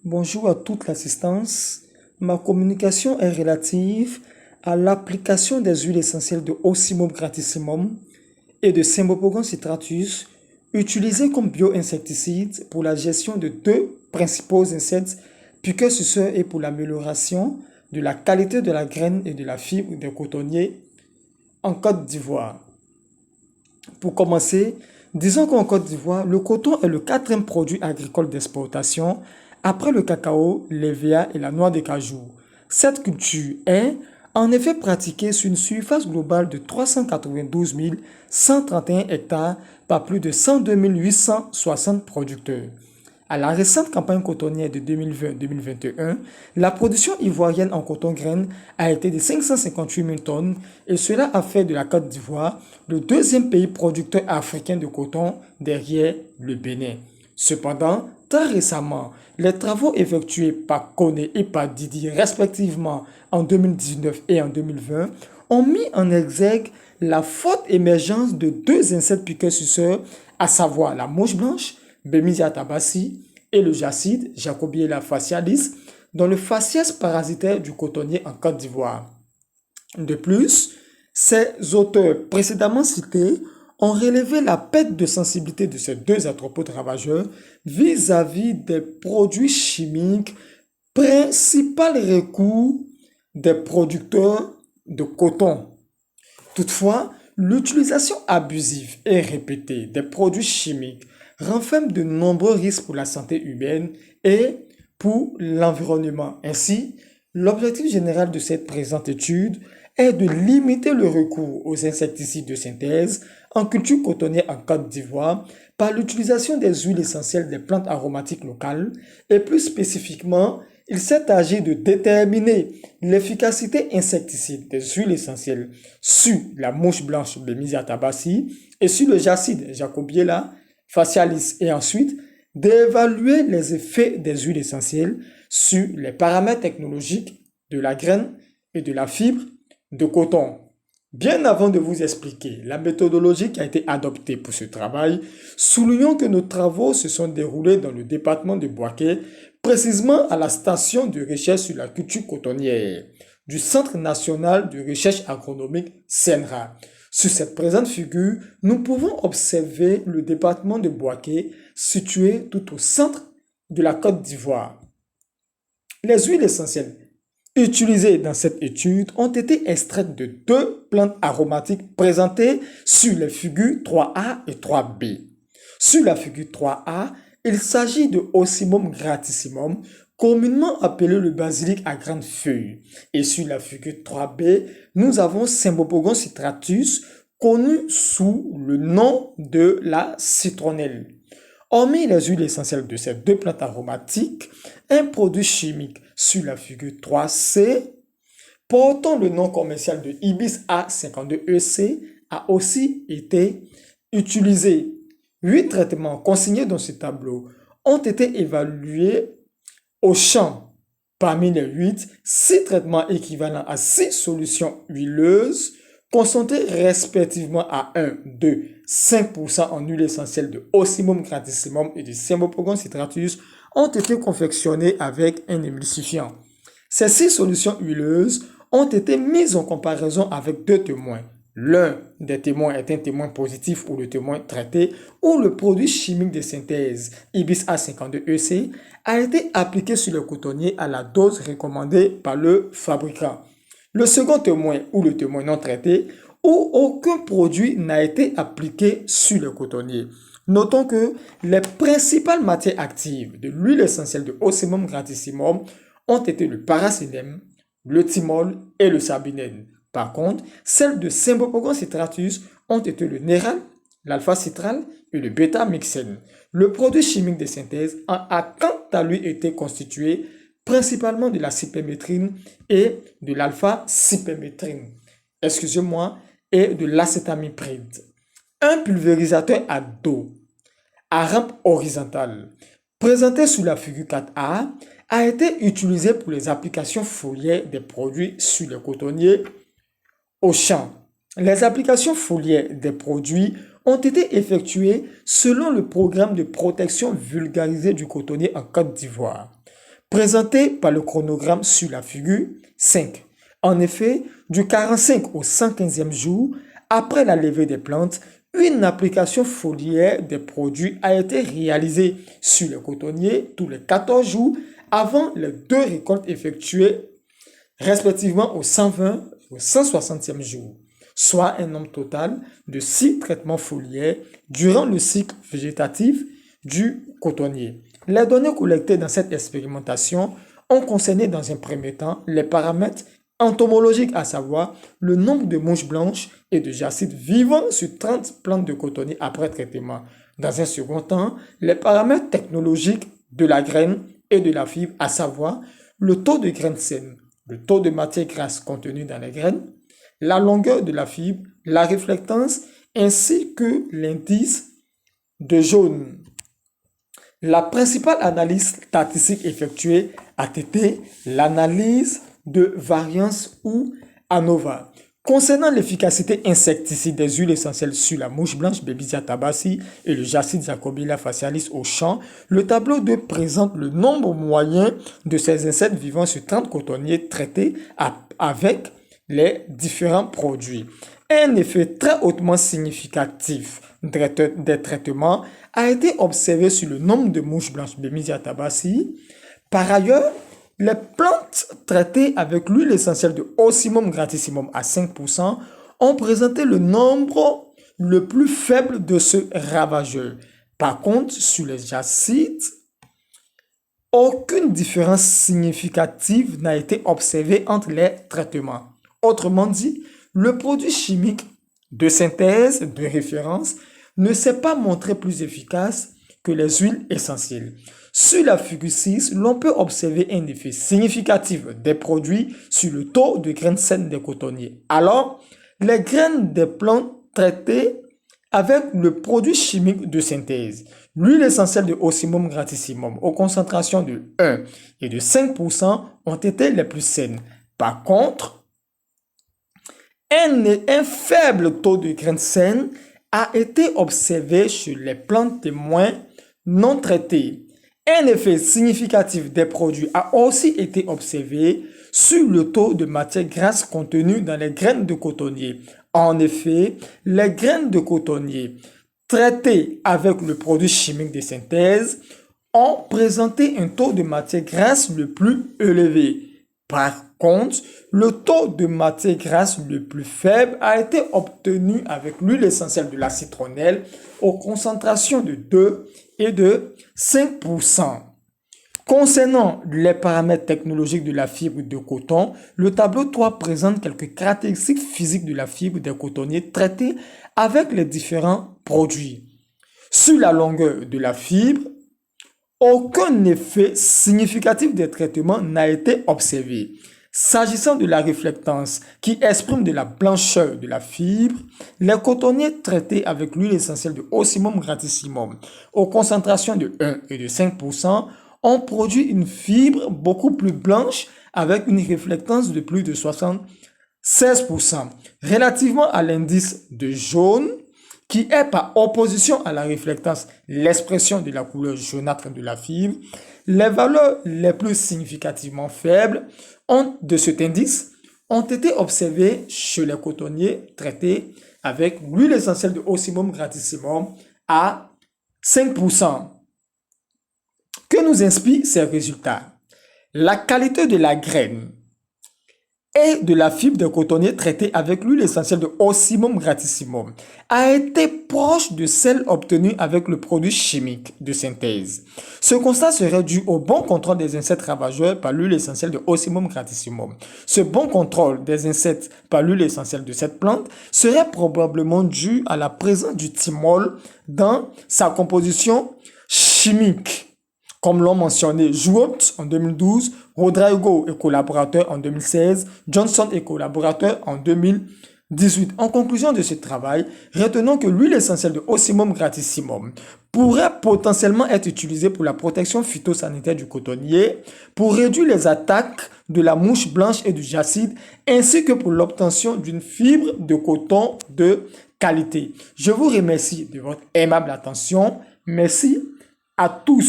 Bonjour à toute l'assistance. Ma communication est relative à l'application des huiles essentielles de Ocimum gratissimum et de Cymbopogon citratus utilisées comme bio-insecticides pour la gestion de deux principaux insectes piqueurs suceurs et pour l'amélioration de la qualité de la graine et de la fibre des cotonniers en Côte d'Ivoire. Pour commencer, disons qu'en Côte d'Ivoire, le coton est le quatrième produit agricole d'exportation après le cacao, l'EVA et la noix de cajou. Cette culture est en effet pratiquée sur une surface globale de 392 131 hectares par plus de 102 860 producteurs. À la récente campagne cotonnière de 2020-2021, la production ivoirienne en coton-graine a été de 558 000 tonnes et cela a fait de la Côte d'Ivoire le deuxième pays producteur africain de coton derrière le Bénin. Cependant, très récemment, les travaux effectués par Koné et par Didi respectivement en 2019 et en 2020 ont mis en exergue la forte émergence de deux insectes piqueurs suceurs, à savoir la mouche blanche, Bemisia tabaci, et le jacide, Jacobiella facialis, dans le faciès parasitaire du cotonnier en Côte d'Ivoire. De plus, ces auteurs précédemment cités ont relevé la perte de sensibilité de ces deux arthropodes ravageurs vis-à-vis des produits chimiques, principal recours des producteurs de coton. Toutefois, l'utilisation abusive et répétée des produits chimiques renferme de nombreux risques pour la santé humaine et pour l'environnement. Ainsi, l'objectif général de cette présente étude est de limiter le recours aux insecticides de synthèse en culture cotonnière en Côte d'Ivoire par l'utilisation des huiles essentielles des plantes aromatiques locales et plus spécifiquement, il s'est agi de déterminer l'efficacité insecticide des huiles essentielles sur la mouche blanche Bemisia tabaci et sur le jacide Jacobiella facialis et ensuite d'évaluer les effets des huiles essentielles sur les paramètres technologiques de la graine et de la fibre de coton. Bien avant de vous expliquer la méthodologie qui a été adoptée pour ce travail, soulignons que nos travaux se sont déroulés dans le département de Bouaké, précisément à la station de recherche sur la culture cotonnière du Centre national de recherche agronomique CNRA. Sur cette présente figure, nous pouvons observer le département de Bouaké situé tout au centre de la Côte d'Ivoire. Les huiles essentielles utilisées dans cette étude ont été extraites de deux plantes aromatiques présentées sur les figures 3A et 3B. Sur la figure 3A, il s'agit de Ocimum gratissimum, communément appelé le basilic à grandes feuilles. Et sur la figure 3B, nous avons Cymbopogon citratus, connu sous le nom de la citronnelle. Hormis les huiles essentielles de ces deux plantes aromatiques, un produit chimique sur la figure 3C, portant le nom commercial de Ibis A52EC, a aussi été utilisé. 8 traitements consignés dans ce tableau ont été évalués au champ. Parmi les 8, 6 traitements équivalents à 6 solutions huileuses concentrées respectivement à 1, 2, 5% en huile essentielle de Ocimum gratissimum et de Cymbopogon citratus ont été confectionnés avec un émulsifiant. Ces 6 solutions huileuses ont été mises en comparaison avec deux témoins. L'un des témoins est un témoin positif ou le témoin traité où le produit chimique de synthèse Ibis A52EC a été appliqué sur le cotonnier à la dose recommandée par le fabricant. Le second témoin ou le témoin non traité où aucun produit n'a été appliqué sur le cotonnier. Notons que les principales matières actives de l'huile essentielle de Ocimum gratissimum ont été le paracinème, le thymol et le sabinène. Par contre, celles de Cymbopogon citratus ont été le néral, l'alpha-citral et le bêta-mixène. Le produit chimique de synthèse a quant à lui été constitué principalement de la cypermétrine et de l'alpha-cypermétrine, excusez-moi, et de l'acétamipride. Un pulvérisateur à dos à rampe horizontale, présenté sous la figure 4A, a été utilisé pour les applications foliaires des produits sur les cotonniers au champ. Les applications foliaires des produits ont été effectuées selon le programme de protection vulgarisé du cotonnier en Côte d'Ivoire. présenté par le chronogramme sur la figure 5. En effet, du 45 au 115e jour, après la levée des plantes, une application foliaire des produits a été réalisée sur le cotonnier tous les 14 jours avant les 2 récoltes effectuées respectivement au 120 et au 160e jour, soit un nombre total de 6 traitements foliaires durant le cycle végétatif du cotonnier. Les données collectées dans cette expérimentation ont concerné dans un premier temps les paramètres entomologiques, à savoir le nombre de mouches blanches et de jacides vivant sur 30 plantes de cotonnier après traitement. Dans un second temps, les paramètres technologiques de la graine et de la fibre, à savoir le taux de graines saines, le taux de matière grasse contenue dans les graines, la longueur de la fibre, la réflectance, ainsi que l'indice de jaune. La principale analyse statistique effectuée a été l'analyse de variance ou ANOVA. Concernant l'efficacité insecticide des huiles essentielles sur la mouche blanche Babesia tabaci et le Jacide Jacobilla facialis au champ, le tableau 2 présente le nombre moyen de ces insectes vivant sur 30 cotonniers traités avec les différents produits. Un effet très hautement significatif des traitements a été observé sur le nombre de mouches blanches Babesia tabaci. Par ailleurs, les plantes traitées avec l'huile essentielle de Ocimum gratissimum à 5% ont présenté le nombre le plus faible de ce ravageur. Par contre, sur les jacides, aucune différence significative n'a été observée entre les traitements. Autrement dit, le produit chimique de synthèse de référence ne s'est pas montré plus efficace que les huiles essentielles. Sur la figure 6, l'on peut observer un effet significatif des produits sur le taux de graines saines des cotonniers. Alors, les graines des plantes traitées avec le produit chimique de synthèse, l'huile essentielle de Ocimum gratissimum aux concentrations de 1 et de 5% ont été les plus saines. Par contre, un faible taux de graines saines a été observé sur les plantes témoins non traitées. Un effet significatif des produits a aussi été observé sur le taux de matière grasse contenue dans les graines de cotonnier. En effet, les graines de cotonnier traitées avec le produit chimique de synthèse ont présenté un taux de matière grasse le plus élevé. Par contre, le taux de matière grasse le plus faible a été obtenu avec l'huile essentielle de la citronnelle aux concentrations de 2 et de 5%. Concernant les paramètres technologiques de la fibre de coton, le tableau 3 présente quelques caractéristiques physiques de la fibre des cotonniers traités avec les différents produits. Sur la longueur de la fibre, aucun effet significatif des traitements n'a été observé. S'agissant de la réflectance qui exprime de la blancheur de la fibre, les cotonniers traités avec l'huile essentielle de Ocimum gratissimum aux concentrations de 1 et de 5% ont produit une fibre beaucoup plus blanche avec une réflectance de plus de 76%. Relativement à l'indice de jaune, qui est par opposition à la réflectance l'expression de la couleur jaunâtre de la fibre, les valeurs les plus significativement faibles de cet indice ont été observées chez les cotonniers traités avec l'huile essentielle de Ocimum gratissimum à 5%. Que nous inspirent ces résultats? La qualité de la graine et de la fibre de cotonnier traitée avec l'huile essentielle de Ocimum gratissimum a été proche de celle obtenue avec le produit chimique de synthèse. Ce constat serait dû au bon contrôle des insectes ravageurs par l'huile essentielle de Ocimum gratissimum. Ce bon contrôle des insectes par l'huile essentielle de cette plante serait probablement dû à la présence du thymol dans sa composition chimique. Comme l'ont mentionné Jouot en 2012, Rodrigo et collaborateurs en 2016, Johnson et collaborateurs en 2018. En conclusion de ce travail, retenons que l'huile essentielle de Ocimum gratissimum pourrait potentiellement être utilisée pour la protection phytosanitaire du cotonnier, pour réduire les attaques de la mouche blanche et du jacide, ainsi que pour l'obtention d'une fibre de coton de qualité. Je vous remercie de votre aimable attention. Merci à tous.